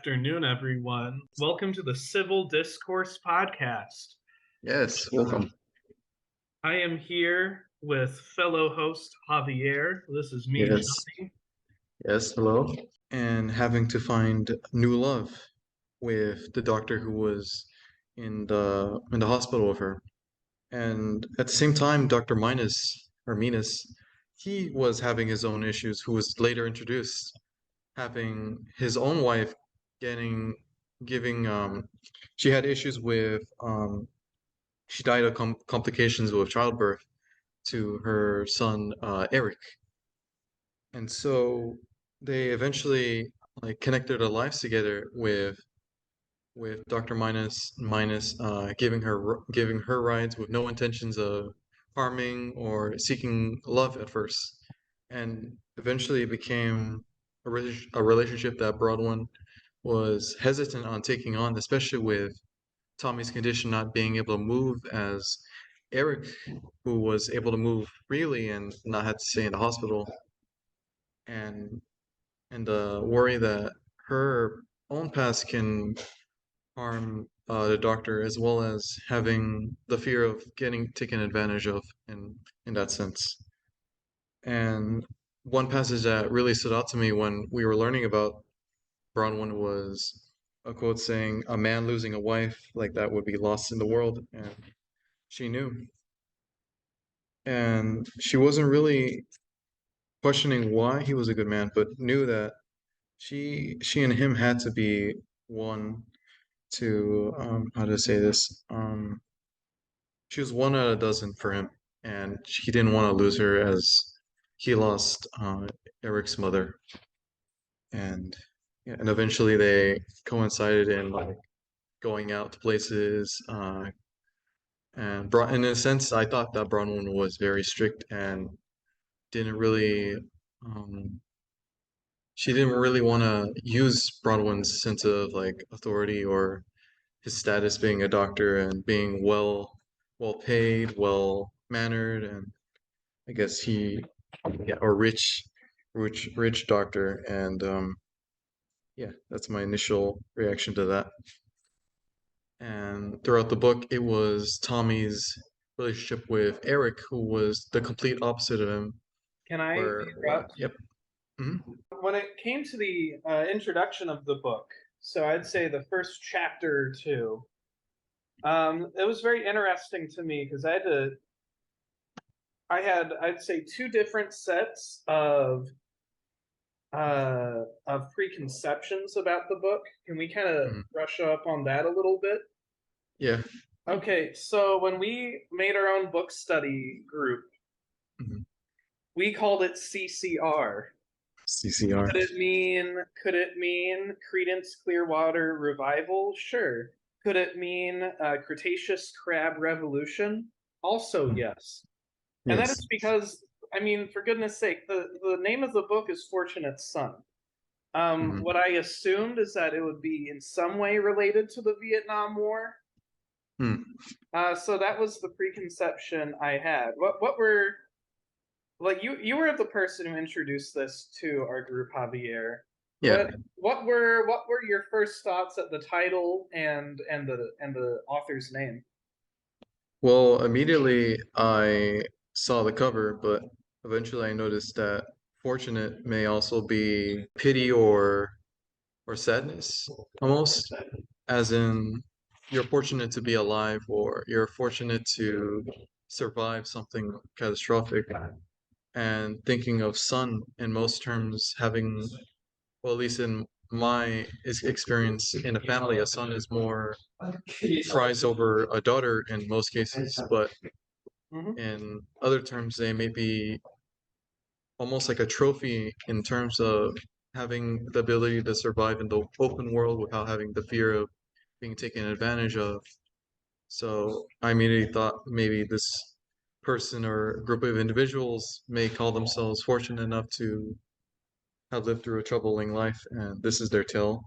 afternoon, everyone. Welcome to the Civil Discourse Podcast. Yes, welcome. I am here with fellow host Javier. This is me, Yes, Johnny. yes, hello. And having to find new love with the doctor who was in the hospital with her. And at the same time, Dr. Minus, he was having his own issues, who was later introduced, having his own wife getting giving she had issues with she died of complications with childbirth to her son Eric. And so they eventually like connected their lives together with Dr. Minus giving her rides with no intentions of harming or seeking love at first. And eventually it became a relationship that Brodwin was hesitant on taking on, especially with Tommy's condition not being able to move as Eric, who was able to move freely and not had to stay in the hospital, and the worry that her own past can harm the doctor, as well as having the fear of getting taken advantage of in that sense. And one passage that really stood out to me when we were learning about Bronwyn was a quote saying, "A man losing a wife like that would be lost in the world," and she knew, and she wasn't really questioning why he was a good man, but knew that she and him had to be one to how to say this she was one out of a dozen for him, and he didn't want to lose her as he lost Eric's mother, and yeah, and eventually they coincided in like going out to places, and brought in a sense I thought that Bronwyn was very strict and didn't really um she didn't really want to use Bronwyn's sense of like authority or his status being a doctor and being well paid, well mannered, and I guess yeah, or rich doctor, and yeah, that's my initial reaction to that. And throughout the book, it was Tommy's relationship with Eric, who was the complete opposite of him. Can I Where, interrupt? yep, hmm When it came to the introduction of the book, so I'd say the first chapter or two, it was very interesting to me because I'd say two different sets of preconceptions about the book. Can we kind of hmm brush up on that a little bit? yeah, Okay, so when we made our own book study group, hmm we called it CCR. CCR, Could it mean Credence Clearwater Revival? Sure. Could it mean Cretaceous Crab Revolution? Also, Mhm. yes. And that Yes, is because, I mean, for goodness sake, the name of the book is Fortunate Son. hmm What I assumed is that it would be in some way related to the Vietnam War. mm. So that was the preconception I had. What were like you were the person who introduced this to our group, Javier. Yeah. What were your first thoughts at the title and the author's name? Well, immediately I saw the cover, but eventually I noticed that fortunate may also be pity or sadness almost, as in you're fortunate to be alive or you're fortunate to survive something catastrophic. And thinking of son in most terms having, well, at least in my experience in a family, a son is more prized over a daughter in most cases, but Hmm. in other terms, they may be almost like a trophy in terms of having the ability to survive in the open world without having the fear of being taken advantage of. So I immediately thought maybe this person or group of individuals may call themselves fortunate enough to have lived through a troubling life, and this is their tale.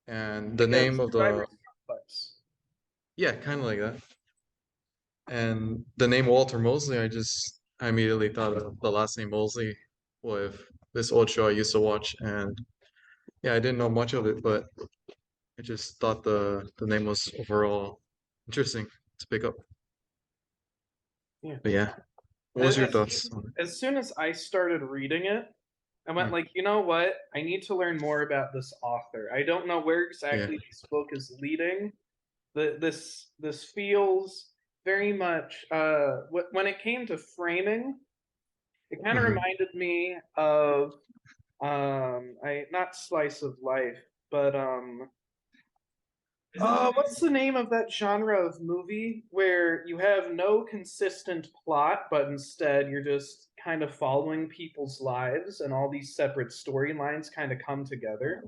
And the Like a name of the, survivor's complex. yeah, kind of like that. And the name Walter Mosley, I immediately thought of the last name Mosley with this old show I used to watch, and Yeah, I didn't know much of it, but I just thought the name was overall interesting to pick up. Yeah. But yeah, what was your As, thoughts on it? as soon as I started reading it, I went Hmm. like, you know what? I need to learn more about this author. I don't know where Yeah. exactly this book is leading. This feels very much when it came to framing, it kind of Hmm. reminded me of I not slice of life, but what's the name of that genre of movie where you have no consistent plot, but instead you're just kind of following people's lives and all these separate storylines kind of come together?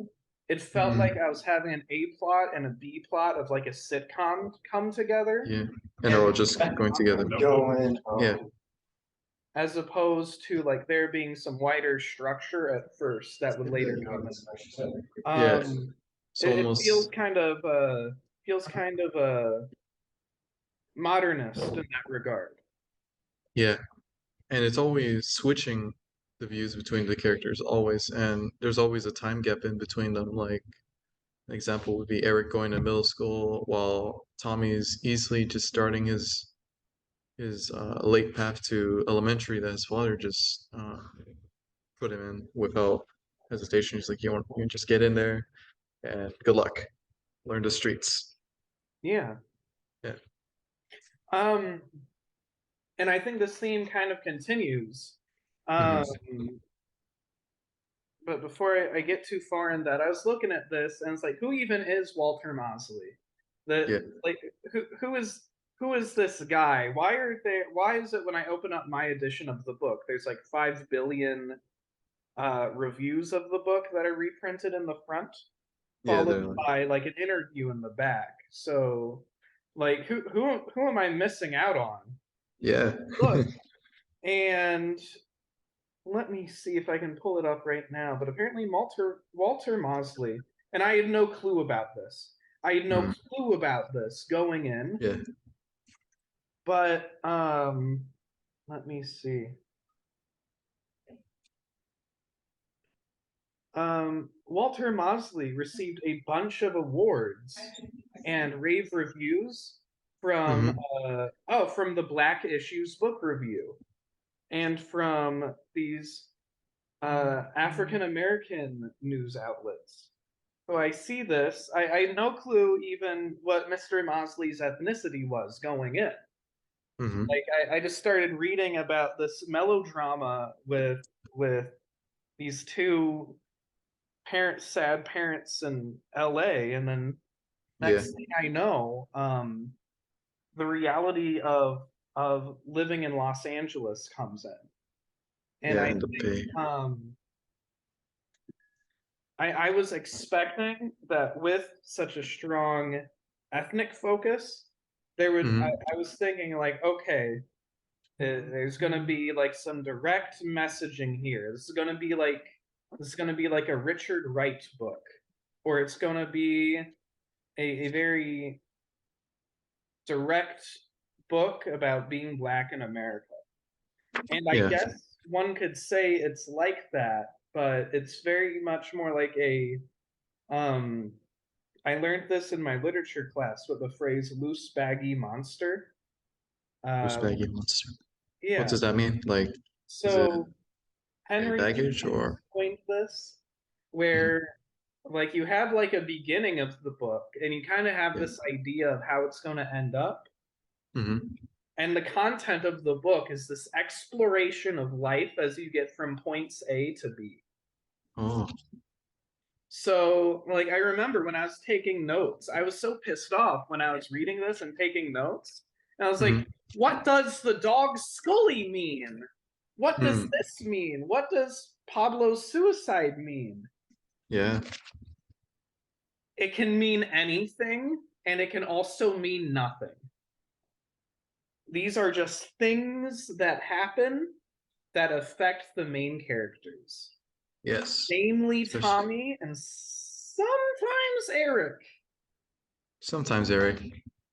It felt like Hmm. I was having an A plot and a B plot of like a sitcom come together, Yeah. And they're all just going together. Yeah. as opposed to like there being some wider structure at first that would later come in. Yeah. It's It almost feels kind of modernist in that regard. yeah. And it's always switching the views between the characters, always. And there's always a time gap in between them. Like an example would be Eric going to middle school while Tommy is easily just starting his late path to elementary that his father just put him in without hesitation. He's like, you just get in there and good luck. Learn the streets. Yeah. Yeah. Um, and I think this theme kind of continues. Hmm. Um, but before I get too far in that, I was looking at this and it's like, who even is Walter Mosley? Yeah. Like who is this guy? Why is it when I open up my edition of the book, there's like 5 billion reviews of the book that are reprinted in the front, Yeah, followed they're like, by like an interview in the back. So like who am I missing out on? yeah. Look, and let me see if I can pull it up right now. But apparently Walter Mosley, and I had no clue about this. I had no Mm, clue about this going in, yeah. but let me see. Walter Mosley received a bunch of awards and rave reviews from Hmm. from the Black Issues Book Review and from these African American news outlets. So I see this. I had no clue even what Mr. Mosley's ethnicity was going in. Hmm. Like I just started reading about this melodrama with these two sad parents in LA, and then Yeah. next thing I know, the reality of living in Los Angeles comes in. And Yeah, I and the think pay. I was expecting that with such a strong ethnic focus, Hmm. I was thinking like, okay, there's gonna be like some direct messaging here. This is gonna be like a Richard Wright book, or it's gonna be a very direct book about being black in America. And I Yeah. guess one could say it's like that, but it's very much more like a um I learned this in my literature class with the phrase loose baggy monster. Who's Uh baggy monster? What yeah. does that mean? Like, is it So a Henry baggage James or? coined this Mhm. where like you have like a beginning of the book and you kind of have Yeah. this idea of how it's going to end up. Hmm. And the content of the book is this exploration of life as you get from points A to B. Oh. So, like, I remember when I was taking notes, I was so pissed off when I was reading this and taking notes. And I was like, Hmm. what does the dog Scully mean? What does Hmm. this mean? What does Pablo's suicide mean? Yeah. It can mean anything, and it can also mean nothing. These are just things that happen that affect the main characters, Yes. namely Especially Tommy and sometimes Eric. sometimes Eric.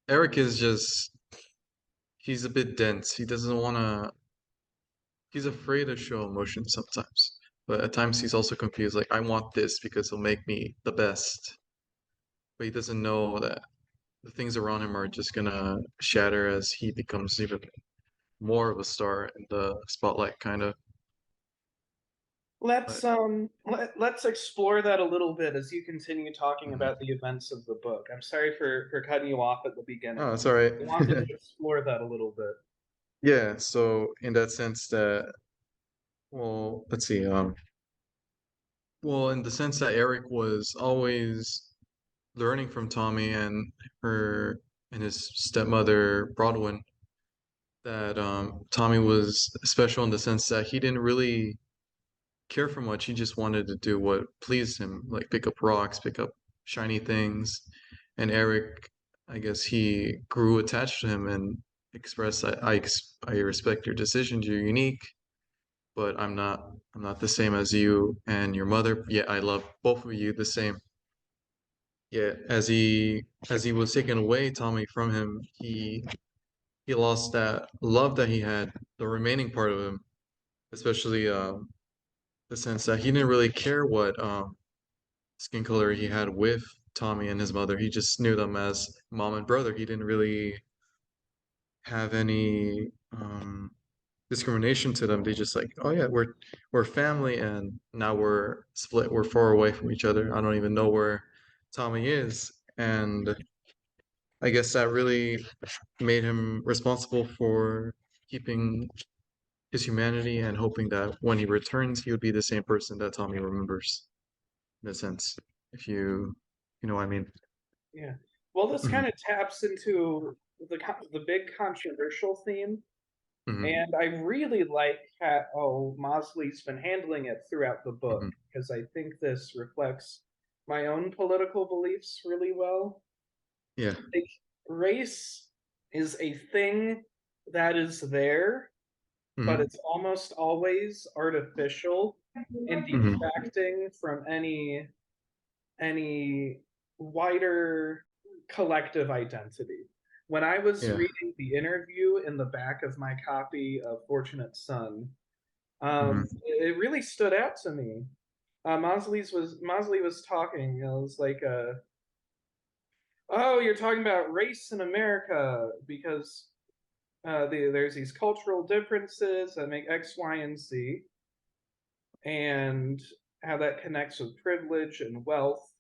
Eric is just he's a bit dense. He doesn't want to. He's afraid to show emotion sometimes. but at times he's also confused, like, I want this because it'll make me the best. But he doesn't know that the things around him are just gonna shatter as he becomes even more of a star in the spotlight, kind of. But Let's explore that a little bit as you continue talking mhm. about the events of the book. I'm sorry for cutting you off at the beginning. Oh, it's all right. I wanted to explore that a little bit. Yeah, so in that sense that, well, let's see, well, in the sense that Eric was always learning from Tommy and her and his stepmother Brodwin, that Tommy was special in the sense that he didn't really care for much. He just wanted to do what pleased him, like pick up rocks, pick up shiny things. And Eric, I guess he grew attached to him and expressed, I respect your decisions. You're unique, but I'm not the same as you and your mother. Yet I love both of you the same. Yet as he was taken away, Tommy, from him, he lost that love that he had, the remaining part of him, especially the sense that he didn't really care what skin color he had with Tommy and his mother. He just knew them as mom and brother. He didn't really have any discrimination to them. They just like, oh yeah, we're family, and now we're split. We're far away from each other. I don't even know where Tommy is, and I guess that really made him responsible for keeping his humanity and hoping that when he returns, he would be the same person that Tommy remembers. In a sense, if you know what I mean. Yeah. Well, this Hmm. kind of taps into the big controversial theme, Hmm. and I really like how Mosley's been handling it throughout the book Hmm. because I think this reflects my own political beliefs really well. Yeah. Like, race is a thing that is there, but Hmm. it's almost always artificial and Hmm. detracting from any wider collective identity. When I was Yeah. reading the interview in the back of my copy of Fortunate Son, Hmm. it really stood out to me. Mosley was talking. It was like, "Oh, you're talking about race in America because there's these cultural differences that make X, Y, and Z, and how that connects with privilege and wealth."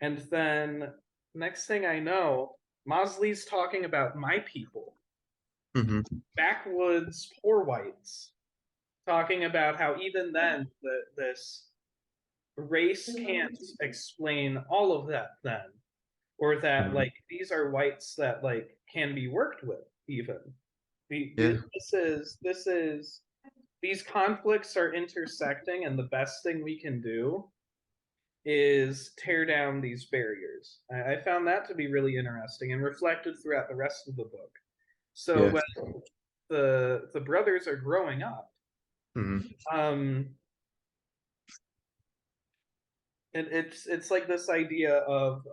And then next thing I know, Mosley's talking about my people, Hmm. backwoods poor whites, talking about how even then this race can't explain all of that then, or that Hmm. like these are whites that like can be worked with even. Yeah. This is these conflicts are intersecting, and the best thing we can do is tear down these barriers. I found that to be really interesting and reflected throughout the rest of the book. So Yeah. when the brothers are growing up, Hmm. um, it's like this idea of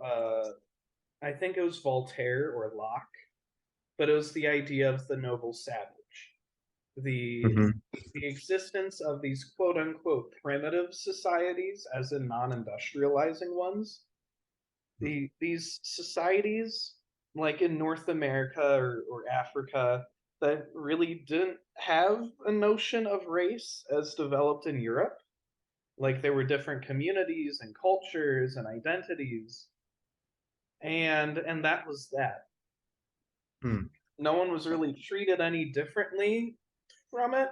I think it was Voltaire or Locke, but it was the idea of the noble savage, the Hmm. the existence of these quote unquote primitive societies, as in non-industrializing ones. These societies, like in North America or Africa, that really didn't have a notion of race as developed in Europe. Like there were different communities and cultures and identities, and that was that. Hmm. No one was really treated any differently from it.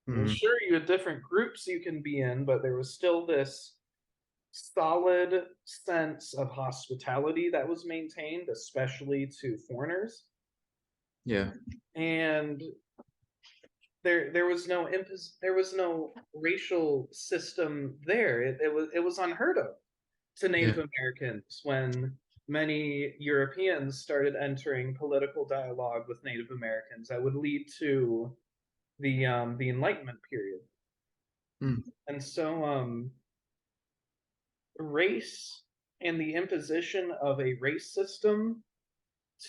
And Hmm. sure, you had different groups you can be in, but there was still this solid sense of hospitality that was maintained, especially to foreigners. Yeah. And there was no racial system there. It was unheard of to Yeah. Native Americans when many Europeans started entering political dialogue with Native Americans that would lead to the Enlightenment period. Hmm. And so race and the imposition of a race system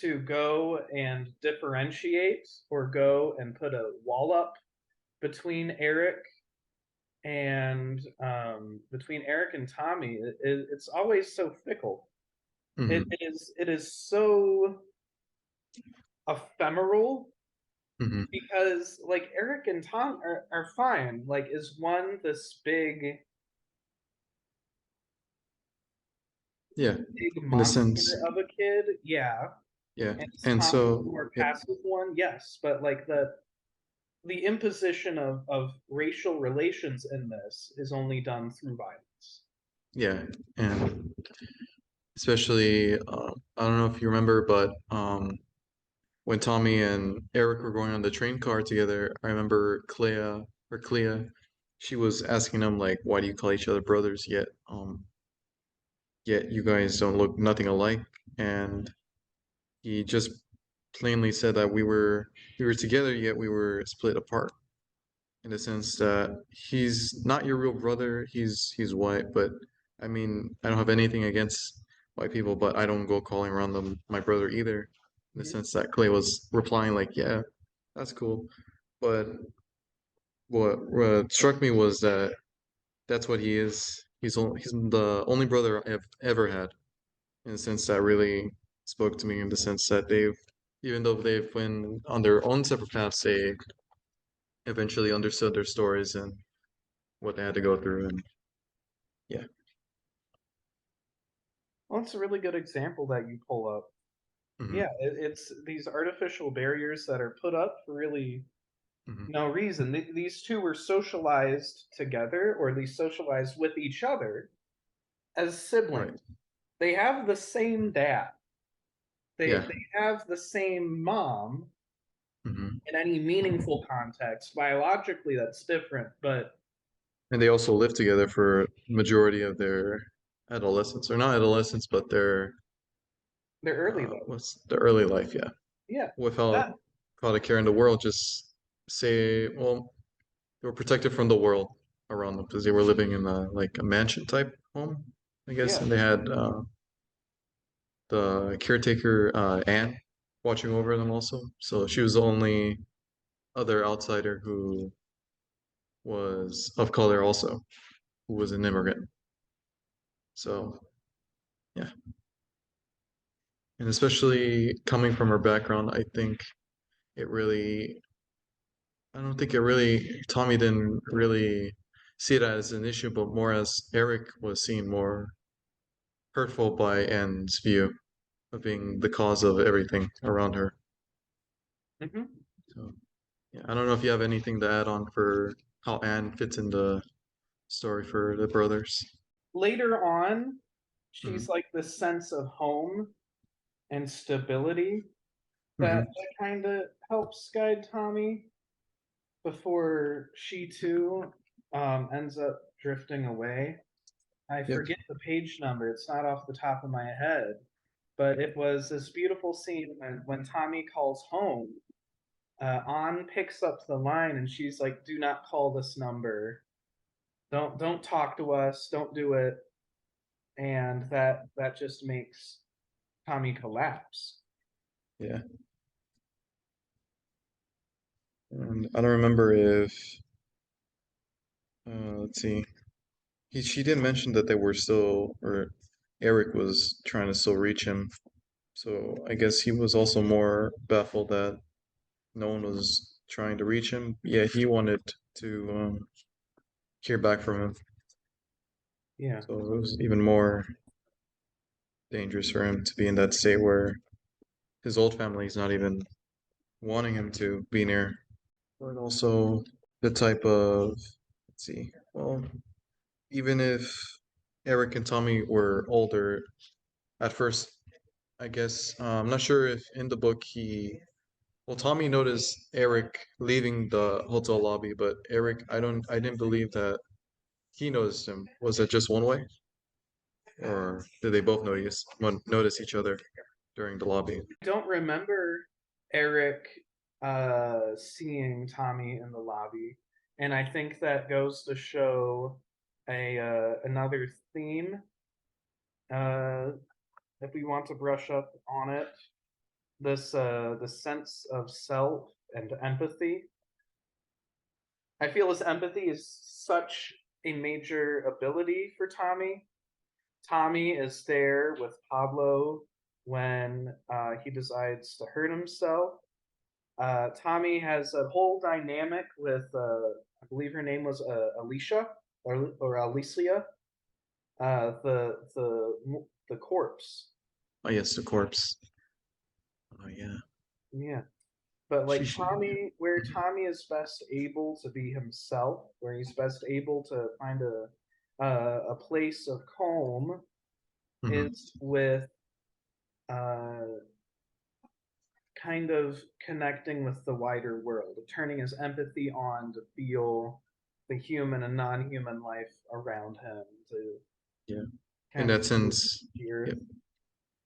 to go and differentiate or go and put a wall up between Eric and between Eric and Tommy, it's always so fickle. Hmm. It is so ephemeral Hmm. because like Eric and Tom are fine. Like, is one this Yeah, big in a monster sense. of a kid? Yeah. Yeah. And is And Tommy the so, more yeah, passive one? Yes. But like the imposition of racial relations in this is only done through violence. yeah. And especially, I don't know if you remember, but when Tommy and Eric were going on the train car together, I remember Clea, she was asking him like, "Why do you call each other brothers? Yet you guys don't look nothing alike." And he just plainly said that we were together, yet we were split apart. In the sense that he's not your real brother, he's white, but I mean, I don't have anything against white people, but I don't go calling around them my brother either. In the Mhm. sense that Clay was replying like, "Yeah, that's cool," but what struck me was that that's what he is. He's the only brother I've ever had. In the sense that really spoke to me. In the sense that even though they've been on their own separate paths, they eventually understood their stories and what they had to go through, and yeah. Well, that's a really good example that you pull up. Hmm. Yeah, it's these artificial barriers that are put up for really Hmm. no reason. These two were socialized together, or at least socialized with each other as Right. siblings. They have the same dad. Yeah. They have the same mom Hmm. in any meaningful context. Biologically, that's different, but And they also lived together for majority of their adolescence, or not adolescence, but their they're early though. what's the early life, yeah. Yeah, that Without a care in the world, just say, well, they were protected from the world around them because they were living in a mansion type home, I guess, yeah. and they had the caretaker Anne watching over them also. So she was the only other outsider who was of color also, who was an immigrant. So yeah, and especially coming from her background, I don't think it really, Tommy didn't really see it as an issue, but more as Eric was seen more hurtful by Anne's view of being the cause of everything around her. Hmm. So yeah, I don't know if you have anything to add on for how Anne fits in the story for the brothers. Later on, Hmm. she's like this sense of home and stability Hmm. that kind of helps guide Tommy before she too ends up drifting away. I Yep. forget the page number, it's not off the top of my head, but it was this beautiful scene when Tommy calls home. An picks up the line and she's like, "Do not call this number. Don't talk to us. Don't do it." And that just makes Tommy collapse. Yeah. And I don't remember if let's see. She did mention that they were still, or Eric was trying to still reach him. So I guess he was also more baffled that no one was trying to reach him. Yeah, he wanted to hear back from him. Yeah. So it was even more dangerous for him to be in that state where his old family is not even wanting him to be near. But also the type of, let's see, well, even if Eric and Tommy were older at first, I guess, I'm not sure if in the book well, Tommy noticed Eric leaving the hotel lobby, but I didn't believe that he noticed him. Was it just one way? Or did they both notice each other during the lobby? Don't remember Eric seeing Tommy in the lobby, and I think that goes to show a another theme. Uh, if we want to brush up on it, this the sense of self and empathy. I feel his empathy is such a major ability for Tommy. Tommy is there with Pablo when he decides to hurt himself. Tommy has a whole dynamic with, I believe her name was Alicia or Alicia, the corpse. Oh yes, the corpse. Oh yeah. Yeah, but She like should. Tommy, where Mhm. Tommy is best able to be himself, where he's best able to find a place of calm, Mhm. is with uh, kind of connecting with the wider world, turning his empathy on to feel the human and non-human life around him, to Yeah. In kind of that feel sense, the yeah. earth.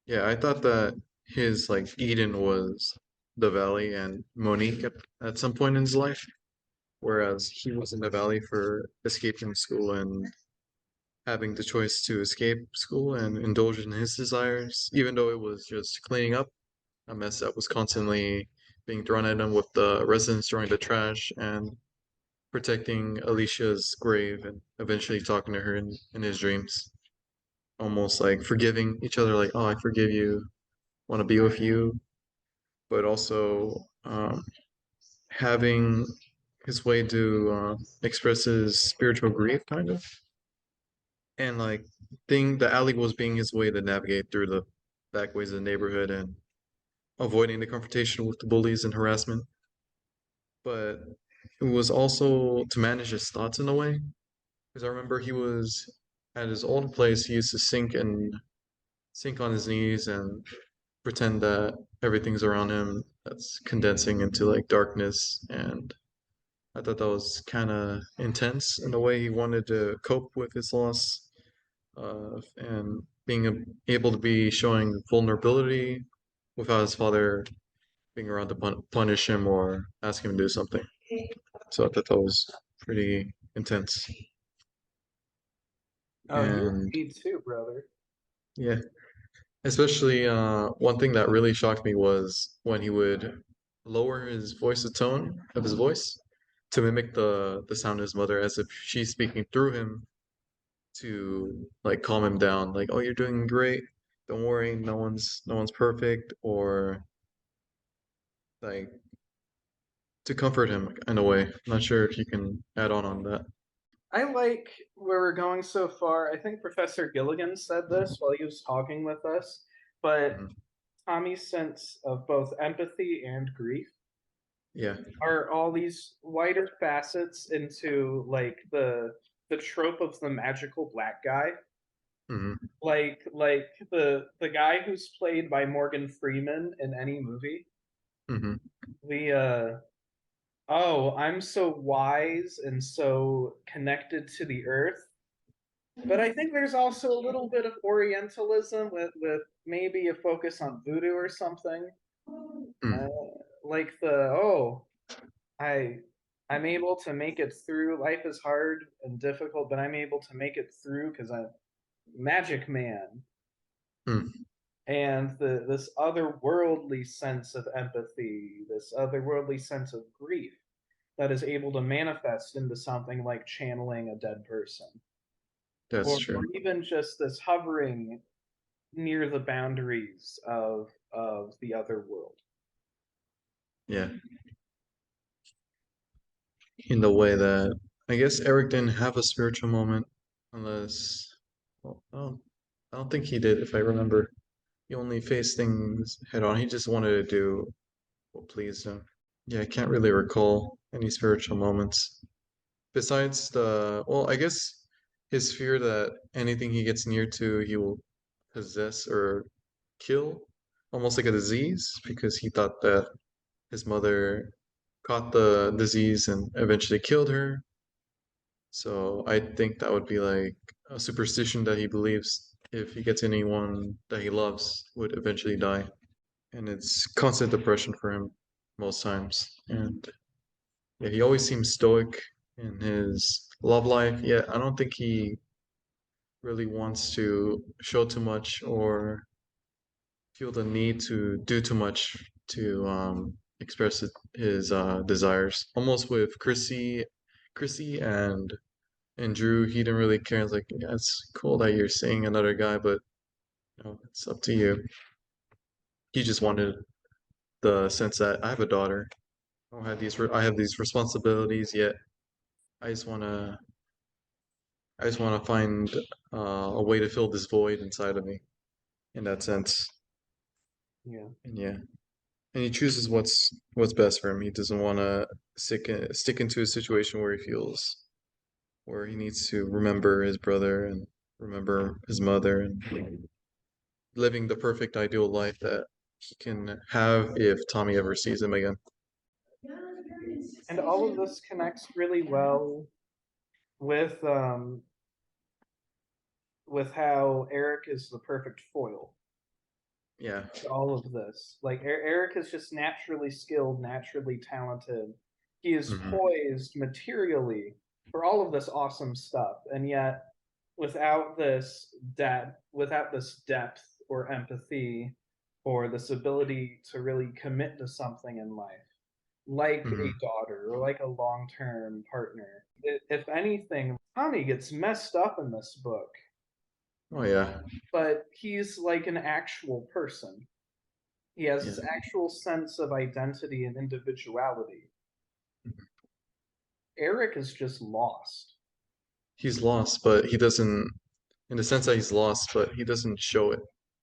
Yeah, I thought that his like Eden was the valley and Monique at some point in his life, whereas he was in the valley for escaping school and having the choice to escape school and indulge in his desires, even though it was just cleaning up a mess that was constantly being thrown at him with the residents throwing the trash and protecting Alicia's grave and eventually talking to her in his dreams. Almost like forgiving each other, like, oh, I forgive you, want to be with you, but also having his way to express his spiritual grief, kind of, and like thing the alley was being his way to navigate through the back ways of the neighborhood and avoiding the confrontation with the bullies and harassment. But it was also to manage his thoughts in a way, because I remember he was at his old place. He used to sink on his knees and pretend that everything's around him that's condensing into like darkness. And I thought that was kind of intense in the way he wanted to cope with his loss, and being able to be showing vulnerability without his father being around to punish him or ask him to do something. So I thought that was pretty intense. Oh, you And need too, brother. yeah, especially one thing that really shocked me was when he would lower his voice, the tone of his voice, to mimic the sound of his mother as if she's speaking through him to like calm him down, like, oh, you're doing great. Don't worry, no one's perfect, or like to comfort him in a way. I'm not sure if you can add on that. I like where we're going so far. I think Professor Gilligan said this while he was talking with us, but Mhm. Tommy's sense of both empathy and grief Yeah. are all these wider facets into like the trope of the magical black guy. Hmm. Like the guy who's played by Morgan Freeman in any movie. Hmm. The oh, I'm so wise and so connected to the earth. But I think there's also a little bit of Orientalism with maybe a focus on voodoo or something. Uh, Mm. like the oh, I I'm able to make it through. Life is hard and difficult, but I'm able to make it through because I'm Magic Man. Mm. And this otherworldly sense of empathy, this otherworldly sense of grief that is able to manifest into something like channeling a dead person, That's or true. even just this hovering near the boundaries of the other world. Yeah. In the way that I guess Eric didn't have a spiritual moment unless, well, I don't think he did, if I remember. He only faced things head on. He just wanted to do what pleased him. Yeah, I can't really recall any spiritual moments. Besides well, I guess his fear that anything he gets near to, he will possess or kill, almost like a disease, because he thought that his mother caught the disease and eventually killed her. So I think that would be like a superstition that he believes if he gets anyone that he loves would eventually die. And it's constant depression for him most times. And yeah, he always seems stoic in his love life. Yeah, I don't think he really wants to show too much or feel the need to do too much to express his desires. Almost with Chrissy, Chrissy and Drew, he didn't really care. It's like, yeah, it's cool that you're seeing another guy, but it's up to you. He just wanted the sense that I have a daughter. I have these responsibilities, yet I just wanna I just wanna find a way to fill this void inside of me in that sense. Yeah. And yeah, and he chooses what's best for him. He doesn't want to stick into a situation where he feels where he needs to remember his brother and remember his mother and living the perfect ideal life that he can have if Tommy ever sees him again. And all of this connects really well with how Eric is the perfect foil Yeah. to all of this. Like Eric is just naturally skilled, naturally talented. He is Hmm. poised materially for all of this awesome stuff, and yet without this depth or empathy or this ability to really commit to something in life, like Hmm. a daughter or like a long-term partner. If anything, Tommy gets messed up in this book, Oh yeah. but he's like an actual person. He has Yeah. this actual sense of identity and individuality. Eric is just lost. He's lost, but he doesn't in the sense that he's lost, but he doesn't show it.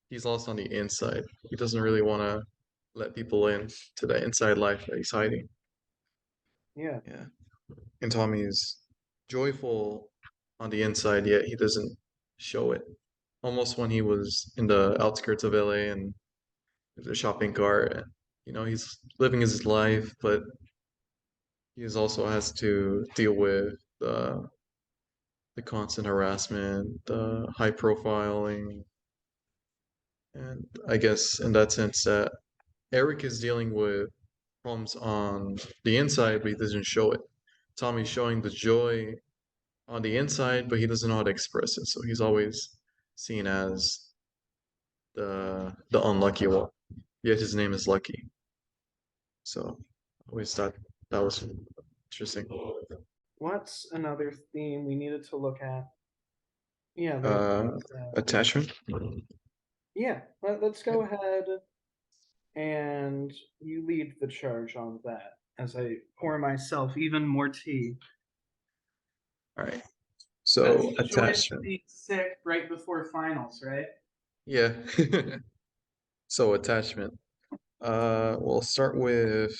He's lost on the inside. He doesn't really want to let people in to that inside life that he's hiding. Yeah. Yeah. And Tommy's joyful on the inside, yet he doesn't show it. Almost when he was in the outskirts of LA and the shopping cart, and he's living his life, but he also has to deal with the constant harassment, the high profiling, and I guess in that sense that Eric is dealing with problems on the inside, but he doesn't show it. Tommy's showing the joy on the inside, but he doesn't know how to express it. So he's always seen as the unlucky one. Yet his name is Lucky. So I always thought that was interesting. What's another theme we needed to look at? Yeah, Uh, there's Attachment. yeah. Let's go ahead and you lead the charge on that as I pour myself even more tea. All right. That's So the joys of attachment. being sick right before finals, right? Yeah. So attachment. We'll start with.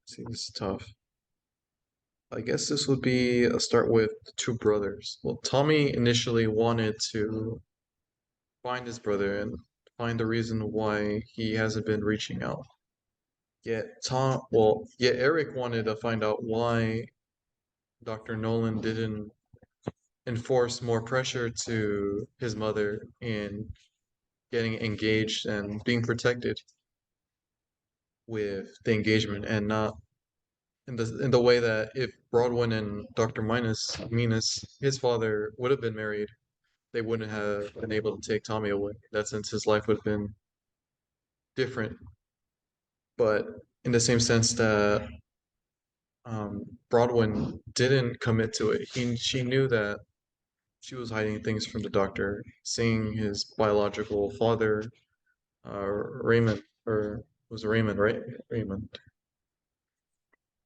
See, this is tough. I guess this would be a start with the two brothers. Well, Tommy initially wanted to find his brother and find the reason why he hasn't been reaching out. Yet Eric wanted to find out why Dr. Nolan didn't enforce more pressure to his mother in getting engaged and being protected with the engagement and not in the way that if Broadwin and Dr. Minas, his father would have been married, they wouldn't have been able to take Tommy away. In that sense, his life would have been different, but in the same sense that Broadwin didn't commit to it. She knew that she was hiding things from the doctor, seeing his biological father, Raymond, or was it Raymond, right? Raymond.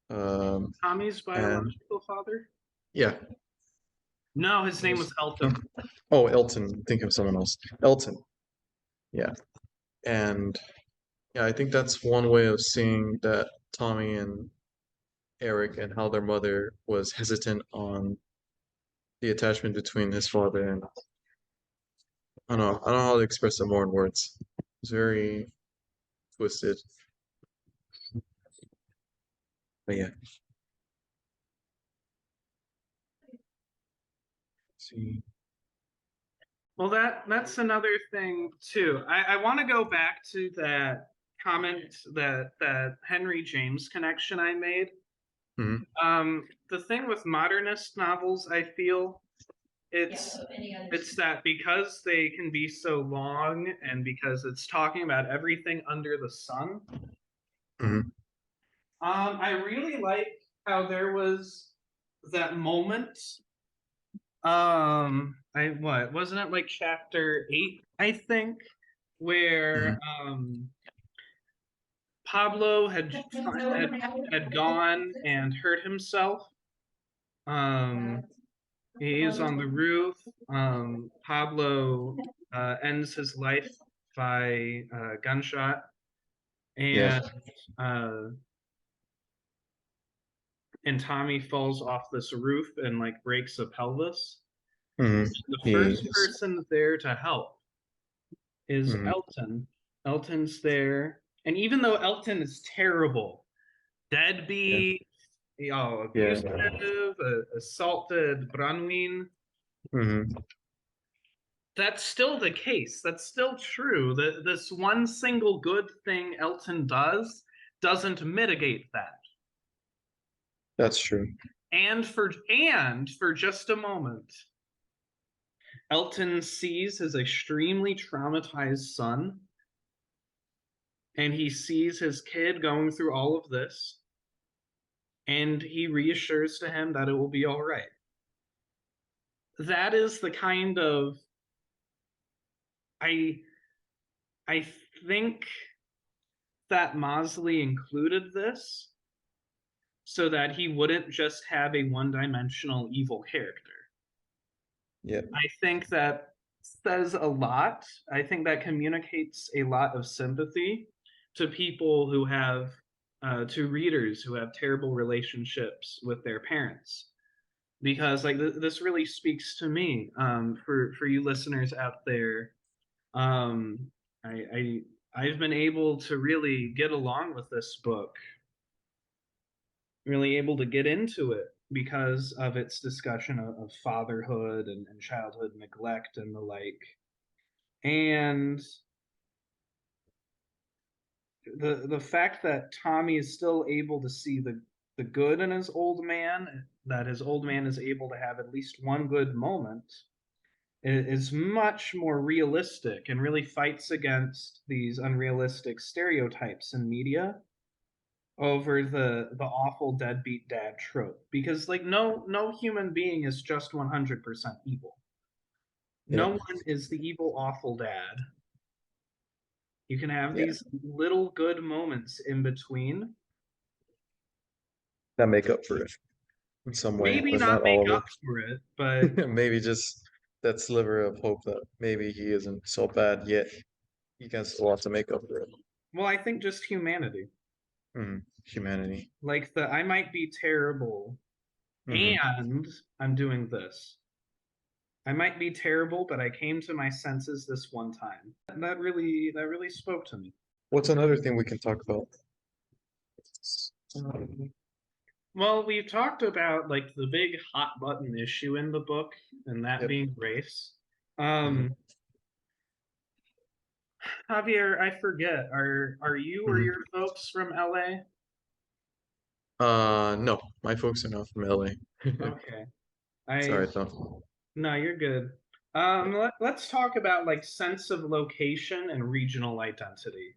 Um, Tommy's and biological father? yeah, No, his name was Elton. oh, Elton. Think of someone else. Elton. Yeah, and yeah, I think that's one way of seeing that Tommy and Eric and how their mother was hesitant on the attachment between his father and I don't know how to express it more in words. It's very twisted. But yeah. See. Well, that's another thing too. I want to go back to that comment that Henry James connection I made. Hmm. The thing with modernist novels, I feel it's it's that because they can be so long and because it's talking about everything under the sun. Hmm. I really like how there was that moment. I what wasn't it like chapter 8, I think, Mhm. where Pablo had gone and hurt himself. Um, he is on the roof. Pablo ends his life by gunshot, Yeah. and uh, Tommy falls off this roof and like breaks a pelvis. Hmm. The first Yes. person there to help is Hmm. Elton. Elton's there, and even though Elton is terrible, Yeah. deadbeat, Yeah. abusive, assaulted Branwyn, Hmm. that's still the case. That's still true. That this one single good thing Elton does doesn't mitigate that. That's true. And for just a moment, Elton sees his extremely traumatized son, and he sees his kid going through all of this, and he reassures to him that it will be all right. That is the kind of I I think that Mosley included this so that he wouldn't just have a one-dimensional evil character. Yeah. I think that says a lot. I think that communicates a lot of sympathy to people who have to readers who have terrible relationships with their parents, because like this really speaks to me. For you listeners out there, um, I I've been able to really get along with this book, really able to get into it because of its discussion of fatherhood and childhood neglect and the like. And the fact that Tommy is still able to see the good in his old man, that his old man is able to have at least one good moment, is much more realistic and really fights against these unrealistic stereotypes in media over the awful deadbeat dad trope, because like no human being is just 100% evil. Yeah. No one is the evil awful dad. You can have Yeah. these little good moments in between. That make up for it in some way, Maybe but not not make all of up for it, but it. Maybe just that sliver of hope that maybe he isn't so bad yet. He can still have to make up for it. well, I think just humanity. Humanity. Like the I might be terrible Hmm. and I'm doing this. I might be terrible, but I came to my senses this one time. That really spoke to me. What's another thing we can talk about? Um, Well, we've talked about like the big hot button issue in the book, and that yep. being race. Hmm. Um, Javier, I forget. Are you or Hmm. your folks from LA? No, my folks are not from LA. Okay. I Sorry, though. No, you're good. Let's talk about like sense of location and regional identity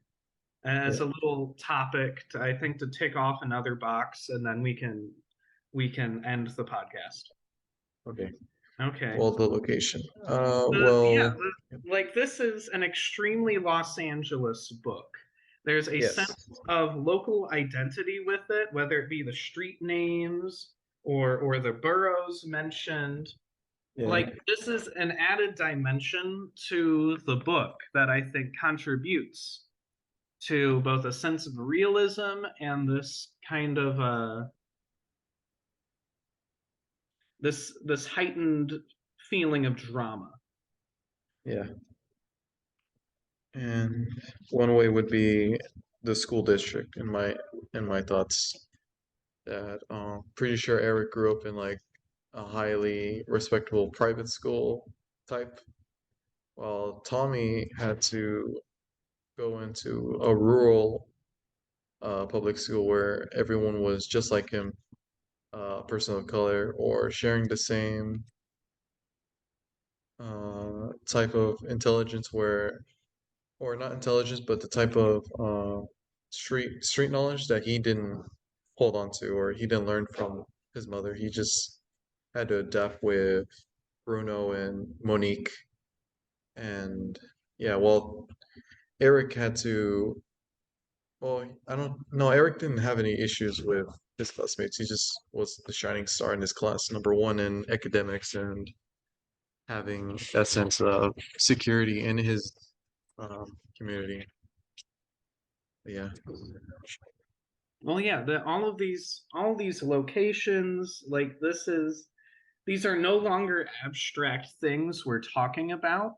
as Yeah. a little topic to, I think, to tick off another box, and then we can end the podcast. Okay. Okay. Well, the location. Yeah, Well, like this is an extremely Los Angeles book. There's a yes. sense of local identity with it, whether it be the street names or the boroughs mentioned. Yeah. Like this is an added dimension to the book that I think contributes to both a sense of realism and this kind of this heightened feeling of drama. Yeah. And one way would be the school district in my thoughts. That pretty sure Eric grew up in like a highly respectable private school type, while Tommy had to go into a rural public school where everyone was just like him, a person of color, or sharing the same type of intelligence where, or not intelligence, but the type of street knowledge that he didn't hold on to, or he didn't learn from his mother. He just had to adapt with Bruno and Monique. And yeah, well, Eric had to. Well, I don't know. Eric didn't have any issues with his classmates. He just was the shining star in his class, number one in academics and having that sense of security in his community. Yeah. Well, yeah, all these locations, like these are no longer abstract things we're talking about.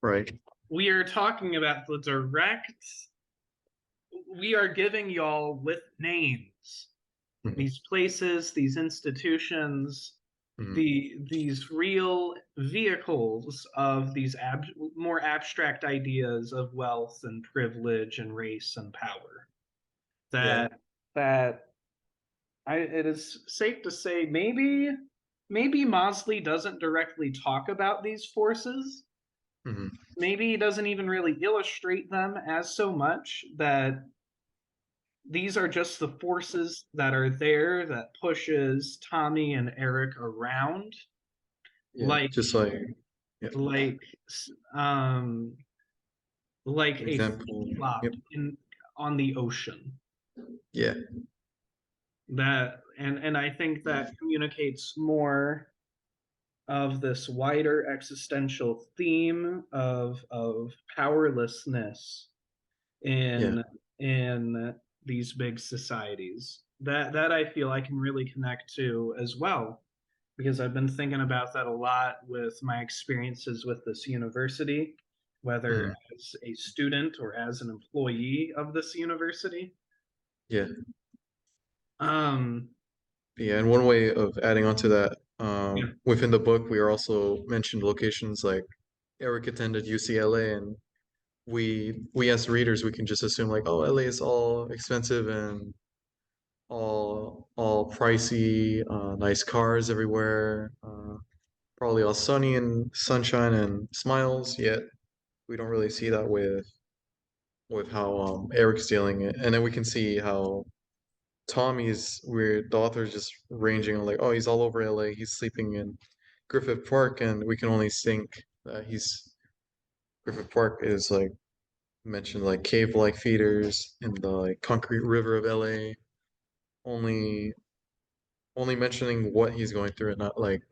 Right. We are talking about the direct, we are giving y'all with names Mhm. these places, these institutions, Mhm. these real vehicles of these more abstract ideas of wealth and privilege and race and power. Yeah. That it is safe to say maybe Mosley doesn't directly talk about these forces. Mhm. Maybe he doesn't even really illustrate them as so much, that these are just the forces that are there that pushes Tommy and Eric around, Yeah. like Just like, yeah. like um like a Example. flop Yep. in on the ocean. Yeah. That and I think that communicates more of this wider existential theme of powerlessness Yeah. in these big societies. That I feel I can really connect to as well, because I've been thinking about that a lot with my experiences with this university, whether Mhm. as a student or as an employee of this university. Yeah. Um, Yeah. And one way of adding on to that, yeah, within the book, we are also mentioned locations like Eric attended UCLA, and we as readers, we can just assume like, oh, LA is all expensive and all pricey, nice cars everywhere, probably all sunny and sunshine and smiles. Yet we don't really see that with how Eric's dealing it, and then we can see how Tommy's weird. The author's just ranging on like, oh, he's all over LA. He's sleeping in Griffith Park, and we can only think that he's Griffith Park is like mentioned like cave-like feeders in the like concrete river of LA. Only only mentioning what he's going through and not like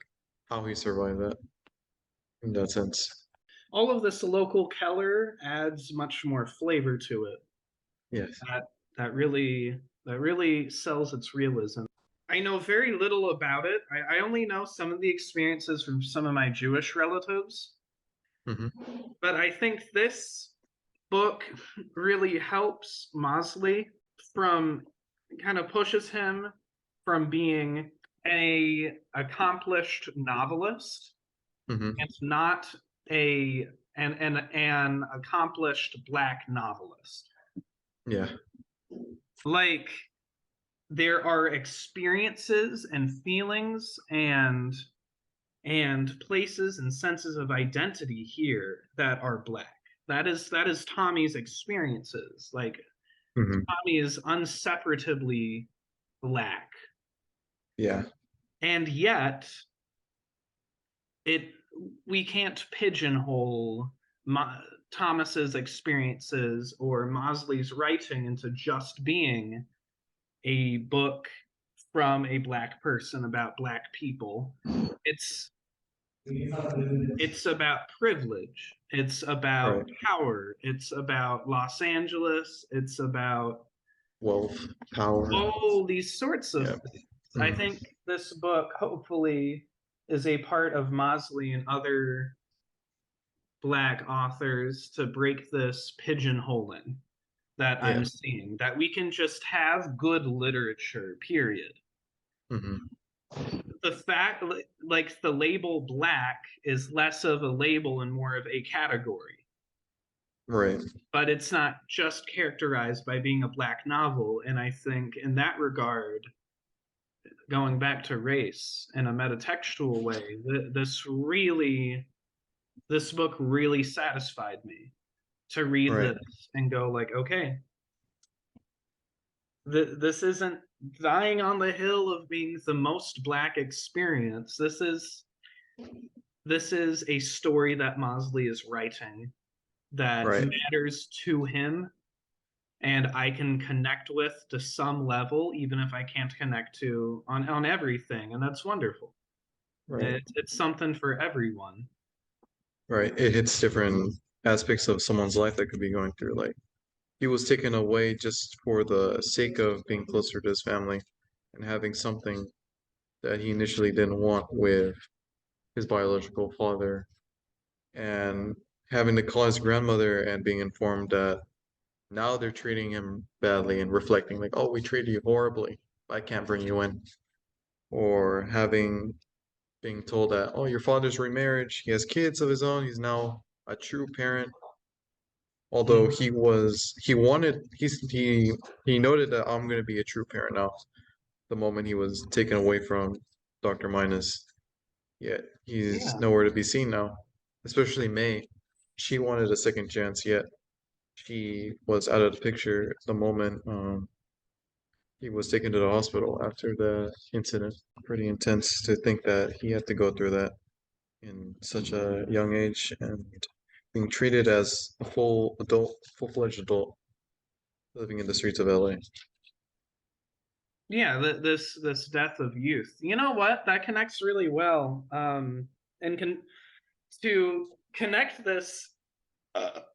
how he survived that in that sense. all of this local Keller adds much more flavor to it. Yes. That that really sells its realism. I know very little about it. I only know some of the experiences from some of my Jewish relatives, Hmm. but I think this book really helps Mosley, from kind of pushes him from being a accomplished novelist Hmm. and not a an accomplished black novelist. Yeah. Like, there are experiences and feelings and places and senses of identity here that are black. That is Tommy's experiences. Like, Hmm. Tommy is unseparatably black, Yeah. and yet it we can't pigeonhole Thomas's experiences or Mosley's writing into just being a book from a black person about black people. It's it's about privilege. It's about Right. power. It's about Los Angeles. It's about Wealth, power. all these sorts of Yeah. things. I Hmm. think this book hopefully is a part of Mosley and other black authors to break this pigeonholing that Yeah. I'm seeing, that we can just have good literature, period. Hmm. The fact, like, the label black is less of a label and more of a category, Right. but it's not just characterized by being a black novel. And I think in that regard, going back to race in a metatextual way, this book really satisfied me to read Right. this and go like, okay, This isn't dying on the hill of being the most black experience. This is a story that Mosley is writing that Right, matters to him and I can connect with to some level, even if I can't connect to on everything, and that's wonderful. right, It's something for everyone. right. It hits different aspects of someone's life that could be going through. Like he was taken away just for the sake of being closer to his family and having something that he initially didn't want with his biological father, and having to call his grandmother and being informed that now they're treating him badly and reflecting like, oh, we treated you horribly. I can't bring you in. Or having being told that, oh, your father's remarried, he has kids of his own, he's now a true parent. Although Mhm. he noted that I'm gonna be a true parent now. The moment he was taken away from Dr. Minus, yet he's Yeah. nowhere to be seen now. Especially May. She wanted a second chance, yet she was out of the picture the moment he was taken to the hospital after the incident. Pretty intense to think that he had to go through that in such a young age and being treated as a full adult, full-fledged adult living in the streets of LA. Yeah, this death of youth. You know what? That connects really well. And can to connect this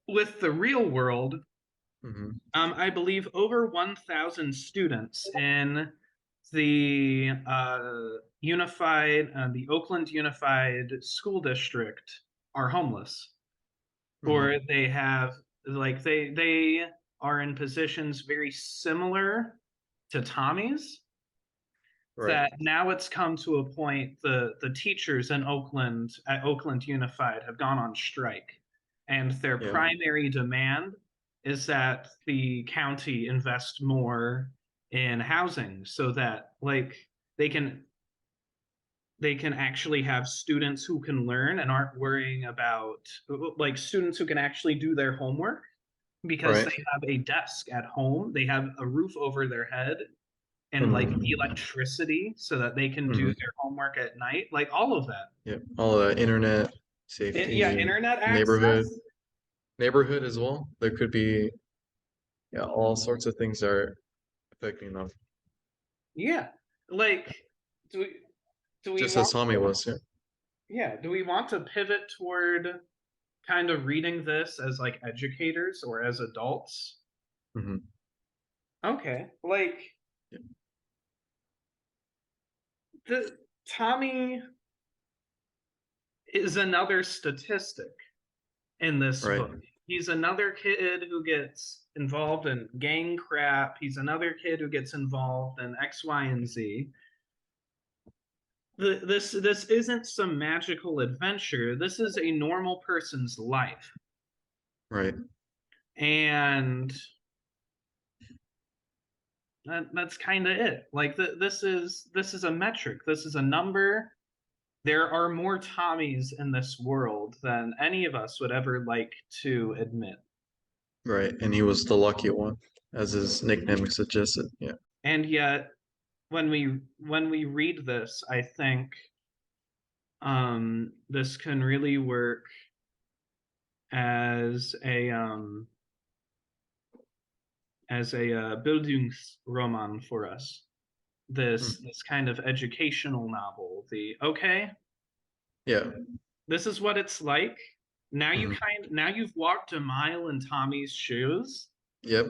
with the real world, Hmm. I believe over 1,000 students in the Oakland Unified School District are homeless, Hmm. or they have they are in positions very similar to Tommy's. Right. That now it's come to a point the teachers in Oakland at Oakland Unified have gone on strike, and their Yeah. primary demand is that the county invest more in housing so that they can they can actually have students who can learn and aren't worrying about students who can actually do their homework because Right. they have a desk at home, they have a roof over their head, and Hmm. electricity so that they can do Hmm. their homework at night, like all of that. Yeah. All of that internet, Yeah, safety, internet neighborhood, access. neighborhood as well. There could be, yeah, all sorts of things are affecting them. Yeah, like do we do we Just as want Tommy to, was, yeah. yeah, do we want to pivot toward kind of reading this as like educators or as adults? Hmm. Okay, Yeah. the Tommy is another statistic in this Right. book. He's another kid who gets involved in gang crap. He's another kid who gets involved in X, Y, and Z. This isn't some magical adventure. This is a normal person's life, Right. and that's kind of it. This is a metric. This is a number. There are more Tommies in this world than any of us would ever like to admit. Right. And he was the lucky one, as his nickname suggested. Yeah. And yet, when we read this, I think this can really work as a Bildungsroman for us. Mm. This kind of educational novel. Yeah. This is what it's like. Hmm. Now you've walked a mile in Tommy's shoes. Yep.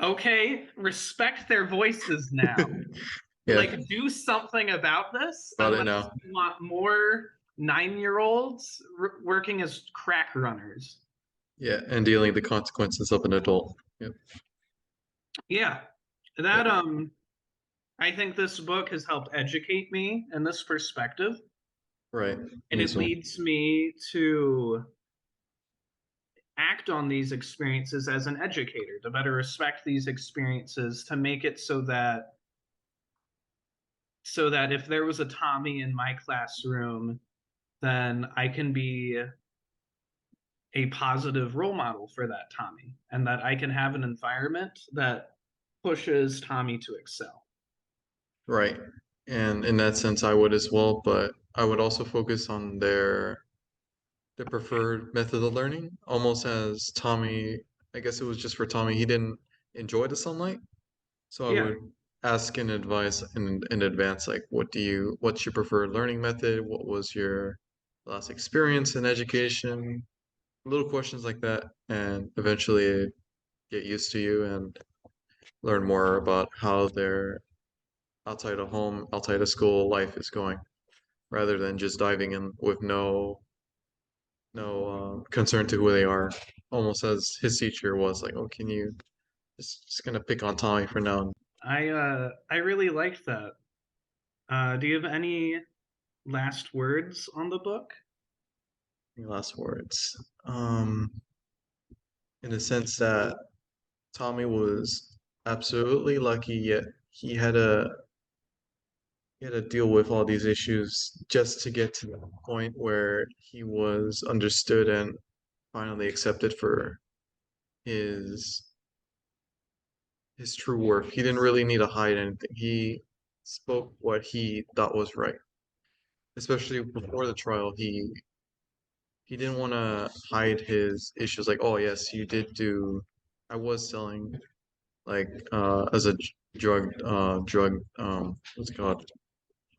Okay, respect their voices now. Yeah. Do something about this, Got it unless now. you want more 9-year-olds working as crack runners. Yeah. And dealing the consequences of an adult. Yep. Yeah, Yep. that I think this book has helped educate me in this perspective, Right. and Me it too. leads me to act on these experiences as an educator, to better respect these experiences, to make it so that if there was a Tommy in my classroom, then I can be a positive role model for that Tommy, and that I can have an environment that pushes Tommy to excel. Right. And in that sense, I would as well, but I would also focus on their preferred method of learning, almost as Tommy, I guess it was just for Tommy, he didn't enjoy the sunlight. So I Yeah, would ask in advice in advance, like, what's your preferred learning method? What was your last experience in education? Little questions like that, and eventually get used to you and learn more about how their outside of home, outside of school life is going, rather than just diving in with no concern to who they are. Almost as his teacher was like, "Oh, can you just gonna pick on Tommy for now?" I really liked that. Do you have any last words on the book? Any last words? In the sense that Tommy was absolutely lucky, yet he had to deal with all these issues just to get to the point where he was understood and finally accepted for his his true worth. He didn't really need to hide anything. He spoke what he thought was right. Especially before the trial, he didn't want to hide his issues. Like, oh yes, you did do. I was selling like as a drug what's it called?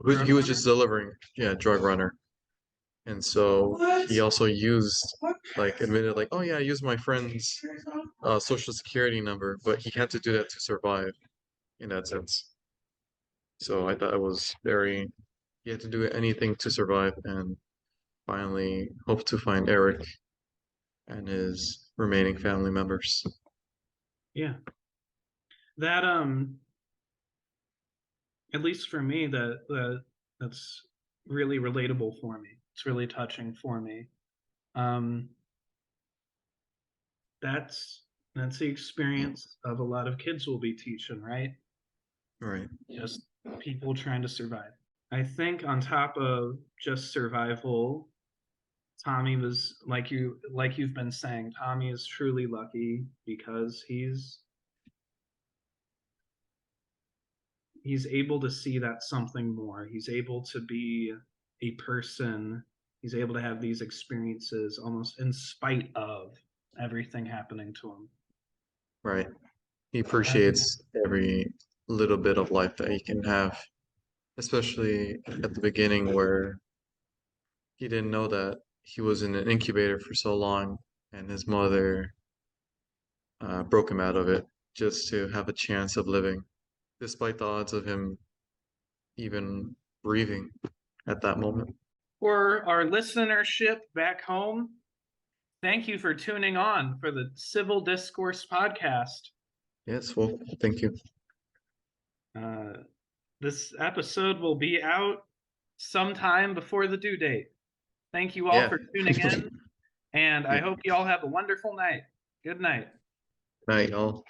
Drug He was runner? just delivering, yeah, drug runner. And so he also used, like, admitted, like, oh yeah, I used my friend's social security number, but he had to do that to survive in that sense. So I thought it was very, he had to do anything to survive and finally hope to find Eric and his remaining family members. Yeah. That at least for me, that's really relatable for me. It's really touching for me. Um, that's the experience of a lot of kids will be teaching, right? Right. Just people trying to survive. I think on top of just survival, Tommy was like you've been saying, Tommy is truly lucky because he's able to see that something more. He's able to be a person. He's able to have these experiences almost in spite of everything happening to him. Right. He And appreciates every little bit of life that he can have, especially at the beginning where he didn't know that he was in an incubator for so long, and his mother broke him out of it just to have a chance of living, despite the odds of him even breathing at that moment. for our listenership back home, thank you for tuning on for the Civil Discourse podcast. Yes, well, thank you. Uh, this episode will be out sometime before the due date. Thank you all Yeah. for tuning in, and I hope you all have a wonderful night. Good night. Night, y'all.